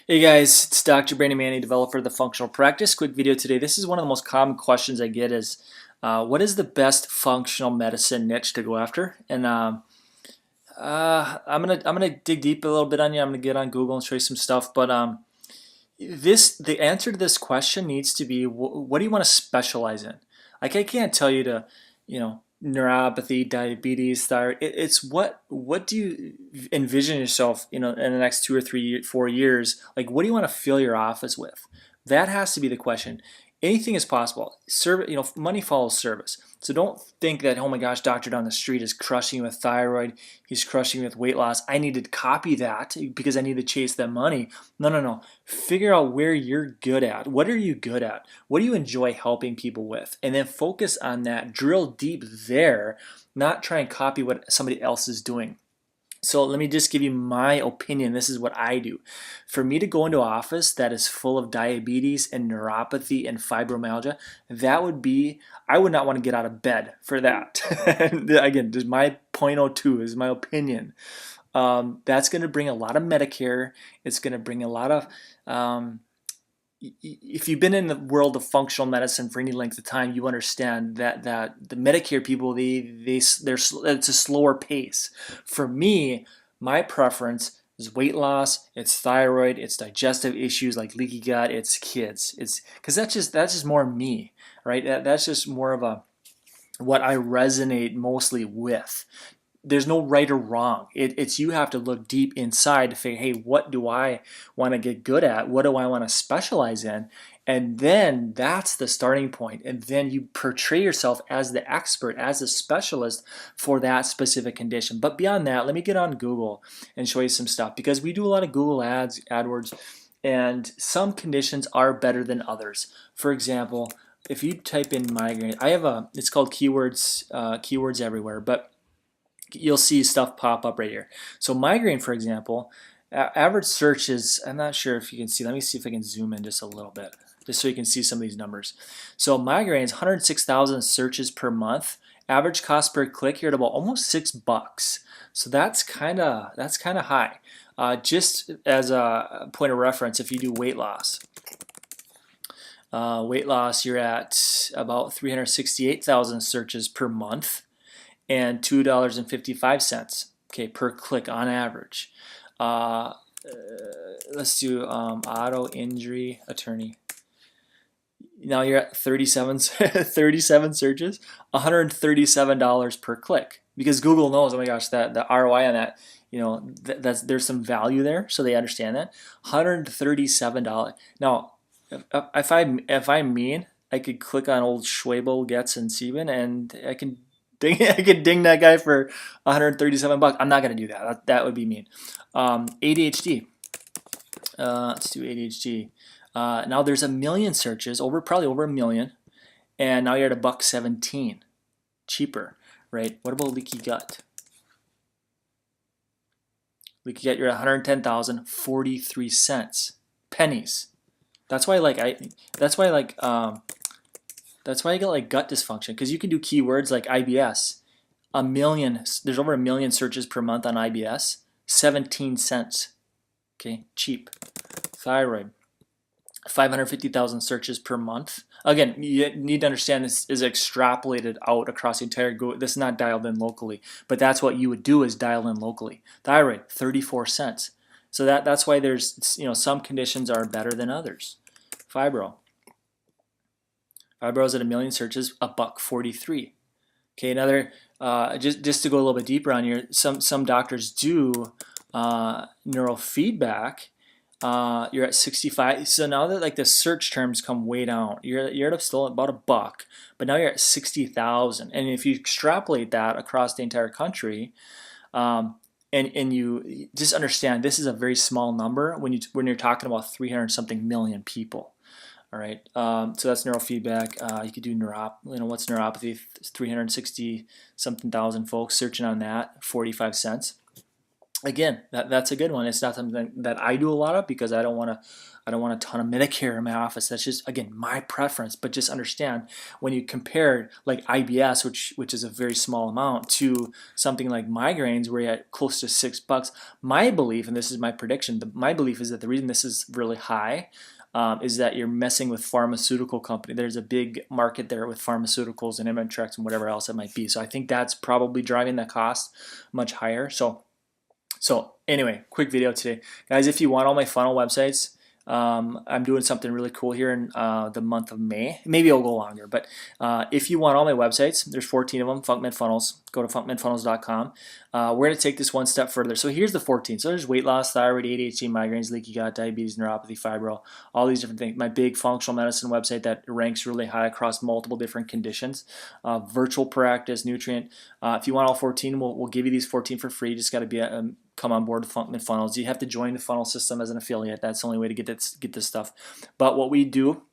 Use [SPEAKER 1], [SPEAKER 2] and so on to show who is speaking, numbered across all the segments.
[SPEAKER 1] Hey guys, it's Dr. Brandon Manny, developer of the Functional Practice. Quick video today. This is one of the most common questions I get is, what is the best functional medicine niche to go after? And I'm gonna dig deep a little bit on you. I'm gonna get on Google and show you some stuff. But the answer to this question needs to be, what do you want to specialize in? Like I can't tell you to, neuropathy, diabetes, thyroid. It's what do you envision yourself, in the next 2 or 3, 4 years? Like, what do you want to fill your office with? That has to be the question. Anything is possible. Money follows service. So don't think that, oh my gosh, doctor down the street is crushing you with thyroid. He's crushing you with weight loss. I need to copy that because I need to chase that money. No, no, no. Figure out where you're good at. What are you good at? What do you enjoy helping people with? And then focus on that. Drill deep there, not try and copy what somebody else is doing. So let me just give you my opinion. This is what I do. For me to go into an office that is full of diabetes and neuropathy and fibromyalgia, I would not want to get out of bed for that. Again, just my point .02 is my opinion. That's going to bring a lot of Medicare. It's going to bring a lot of if you've been in the world of functional medicine for any length of time, you understand that the Medicare people, it's a slower pace. For me, my preference is weight loss, it's thyroid, it's digestive issues like leaky gut, it's kids. It's because that's just more me, right? That's just more of a what I resonate mostly with. There's no right or wrong. It's you have to look deep inside to figure, hey, what do I want to get good at? What do I want to specialize in? And then that's the starting point. And then you portray yourself as the expert, as a specialist for that specific condition. But beyond that, let me get on Google and show you some stuff because we do a lot of Google ads, AdWords, and some conditions are better than others. For example, if you type in migraine, it's called keywords everywhere, but you'll see stuff pop up right here. So migraine, for example, average search is, I'm not sure if you can see, let me see if I can zoom in just a little bit, just so you can see some of these numbers. So migraine is 106,000 searches per month. Average cost per click, you're at about almost $6. So that's kind of high. Just as a point of reference, if you do weight loss, you're at about 368,000 searches per month and $2.55, okay, per click on average. Let's do auto injury attorney. Now you're at 37 searches, $137 per click, because Google knows, oh my gosh, that the ROI on that, there's some value there, so they understand that. $137. Now, if I'm mean, I could click on old Schwabel, Getz, and Sieben, and I could ding that guy for $137. I'm not gonna do that. That would be mean. ADHD. Let's do ADHD. Now there's a million searches, probably over a million, and now you're at $1.17, cheaper, right? What about leaky gut? Leaky gut, you're at 110,000, 43 cents, pennies. That's why that's why I get like gut dysfunction, because you can do keywords like IBS. There's over a million searches per month on IBS. 17 cents. Okay, cheap. Thyroid. 550,000 searches per month. Again, you need to understand this is extrapolated out across the entire Google. This is not dialed in locally, but that's what you would do, is dial in locally. Thyroid, 34 cents. So that's why there's, some conditions are better than others. Fibro is at a million searches, $1.43. Okay, another, just to go a little bit deeper on here, some doctors do neurofeedback. You're at 65. So now that like the search terms come way down, you're at still about $1, but now you're at 60,000. And if you extrapolate that across the entire country, and you just understand this is a very small number when you're talking about 300 something million people. All right, so that's neurofeedback. You could do what's neuropathy? 360 something thousand folks searching on that, 45 cents. again, that's a good one. It's not something that I do a lot of because I don't want a ton of Medicare in my office. That's just, again, my preference. But just understand, when you compare like IBS, which is a very small amount, to something like migraines where you're at close to $6, my belief, and this is my prediction, my belief is that the reason this is really high is that you're messing with pharmaceutical company. There's a big market there with pharmaceuticals and Imitrex and whatever else it might be. So I think that's probably driving the cost much higher. So anyway, quick video today. Guys, if you want all my funnel websites, I'm doing something really cool here in the month of May. Maybe it'll go longer, but if you want all my websites, there's 14 of them, Funkman Funnels. Go to funkmanfunnels.com. We're going to take this one step further. So here's the 14. So there's weight loss, thyroid, ADHD, migraines, leaky gut, diabetes, neuropathy, fibro, all these different things. My big functional medicine website that ranks really high across multiple different conditions. Virtual practice, nutrient. If you want all 14, we'll give you these 14 for free. You just got to be come on board with Funkman Funnels. You have to join the funnel system as an affiliate. That's the only way to get this stuff. But what we do,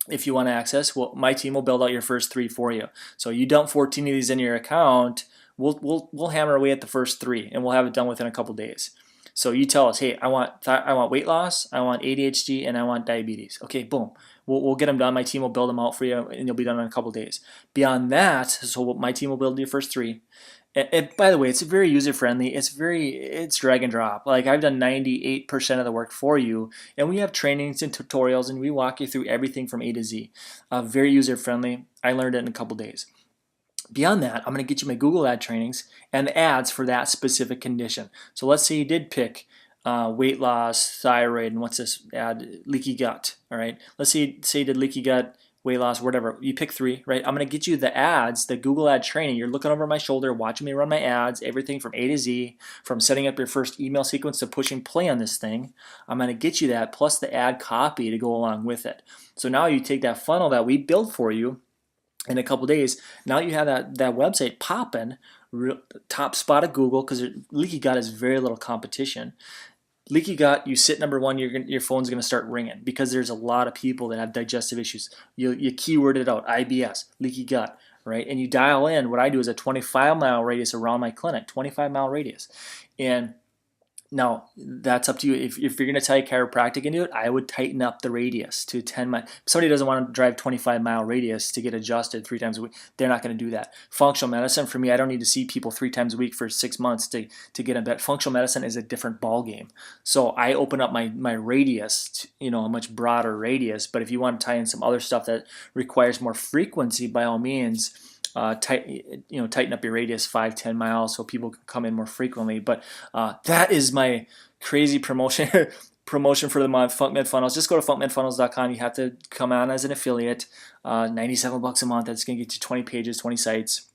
[SPEAKER 1] if you want to access, well, my team will build out your first 3 for you. So you dump 14 of these in your account, we'll hammer away at the first 3, and we'll have it done within a couple days. So you tell us, hey, I want weight loss, I want ADHD, and I want diabetes. Okay, boom. We'll get them done. My team will build them out for you, and you'll be done in a couple days. Beyond that, so my team will build your first 3. And by the way, it's very user-friendly. It's drag and drop. Like, I've done 98% of the work for you, and we have trainings and tutorials, and we walk you through everything from A to Z. Very user-friendly. I learned it in a couple days. Beyond that, I'm going to get you my Google ad trainings and the ads for that specific condition. So let's say you did pick weight loss, thyroid, and what's this ad? Leaky gut. All right. Let's say you did leaky gut, weight loss, whatever. You pick 3, right? I'm going to get you the ads, the Google ad training. You're looking over my shoulder, watching me run my ads, everything from A to Z, from setting up your first email sequence to pushing play on this thing. I'm going to get you that plus the ad copy to go along with it. So now you take that funnel that we built for you in a couple days. Now you have that website popping, top spot of Google, because leaky gut has very little competition. Leaky gut, you sit number 1, your phone's going to start ringing because there's a lot of people that have digestive issues. You keyword it out, IBS, leaky gut, right? And you dial in, what I do is a 25-mile radius around my clinic, 25-mile radius. And now, that's up to you. If you're going to tie chiropractic into it, I would tighten up the radius to 10 miles. If somebody doesn't want to drive 25-mile radius to get adjusted 3 times a week, they're not going to do that. Functional medicine, for me, I don't need to see people 3 times a week for 6 months to get them better. Functional medicine is a different ball game. So I open up my radius to, a much broader radius. But if you want to tie in some other stuff that requires more frequency, by all means, tighten up your radius 5-10 miles so people can come in more frequently. But that is my crazy promotion for the month. Funkman Funnels. Just go to funkmanfunnels.com. You have to come on as an affiliate. $97 a month. That's going to get you 20 pages, 20 sites.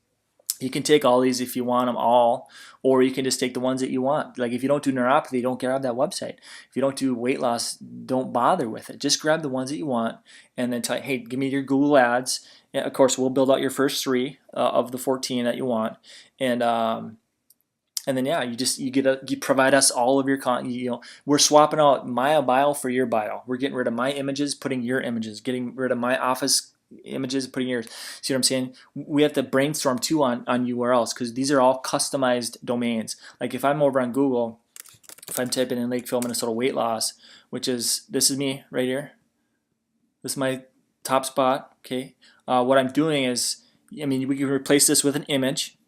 [SPEAKER 1] You can take all these if you want them all, or you can just take the ones that you want. Like, if you don't do neuropathy, don't grab that website. If you don't do weight loss, don't bother with it. Just grab the ones that you want, and then hey, give me your Google ads. And of course, we'll build out your first 3 of the 14 that you want, and then yeah, you provide us all of your content. We're swapping out my bio for your bio. We're getting rid of my images, putting your images. Getting rid of my office images, putting yours. See what I'm saying? We have to brainstorm too on URLs, because these are all customized domains. Like, if I'm over on Google, if I'm typing in Lakeville, Minnesota weight loss, this is me right here. This is my top spot. Okay. What I'm doing is, we can replace this with an image,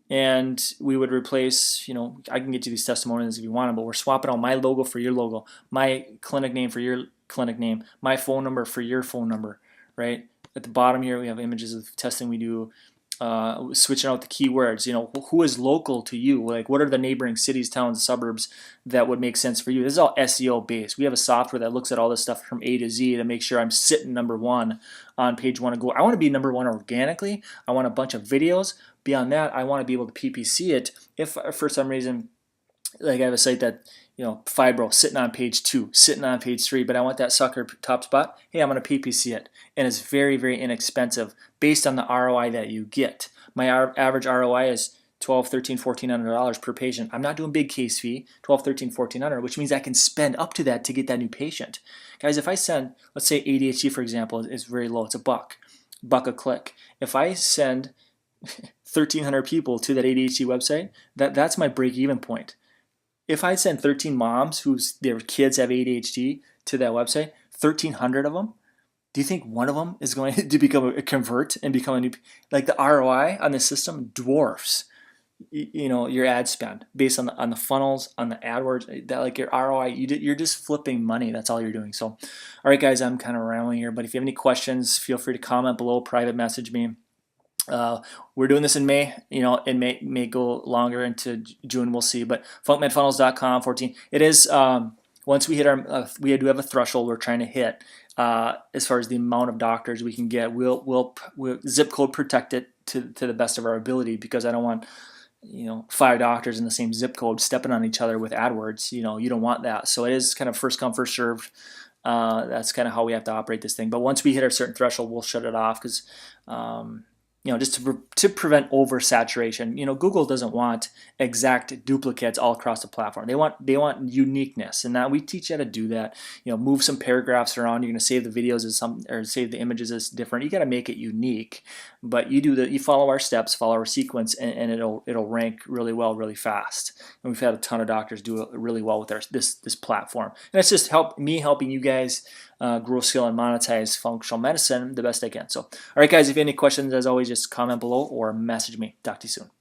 [SPEAKER 1] and we would replace, I can get you these testimonials if you want them, but we're swapping out my logo for your logo, my clinic name for your clinic name, my phone number for your phone number, right? At the bottom here, we have images of testing we do, switching out the keywords. Who is local to you? Like, what are the neighboring cities, towns, suburbs that would make sense for you? This is all SEO based. We have a software that looks at all this stuff from A to Z to make sure I'm sitting number 1 on page 1 of Google. I want to be number 1 organically. I want a bunch of videos. Beyond that, I want to be able to PPC it if for some reason, like, I have a site that, fibro, sitting on page 2, sitting on page 3, but I want that sucker top spot. Hey, I'm going to PPC it. And it's very, very inexpensive based on the ROI that you get. My average ROI is $1,200, $1,300, $1,400 per patient. I'm not doing big case fee, $1,200, $1,300, $1,400, which means I can spend up to that to get that new patient. Guys, if I send, let's say ADHD, for example, is very low. It's $1 a click. If I send 1,300 people to that ADHD website, that's my break-even point. if I send 13 moms whose their kids have ADHD to that website, 1,300 of them, do you think one of them is going to become a convert and become a new, like the ROI on the system dwarfs, your ad spend based on the funnels, on the AdWords, that like your ROI, you're just flipping money. That's all you're doing. So, all right, guys, I'm kind of rambling here, but if you have any questions, feel free to comment below, private message me. We're doing this in May. It may go longer into June. We'll see. But funkmanfunnels.com 14. It is once we hit our we do have a threshold we're trying to hit as far as the amount of doctors we can get. We'll zip code protect it to the best of our ability, because I don't want 5 doctors in the same zip code stepping on each other with AdWords. You don't want that. So it is kind of first come first served. That's kind of how we have to operate this thing. But once we hit a certain threshold, we'll shut it off, because just to prevent oversaturation. Google doesn't want exact duplicates all across the platform. They want uniqueness, and that we teach you how to do that. Move some paragraphs around. You're going to save the videos as or save the images as different. You got to make it unique, but you follow our steps, follow our sequence, and it'll rank really well, really fast. And we've had a ton of doctors do it really well with this platform, and it's just helping you guys grow, scale, and monetize functional medicine the best I can. So, all right, guys, if you have any questions, as always, just comment below or message me. Talk to you soon.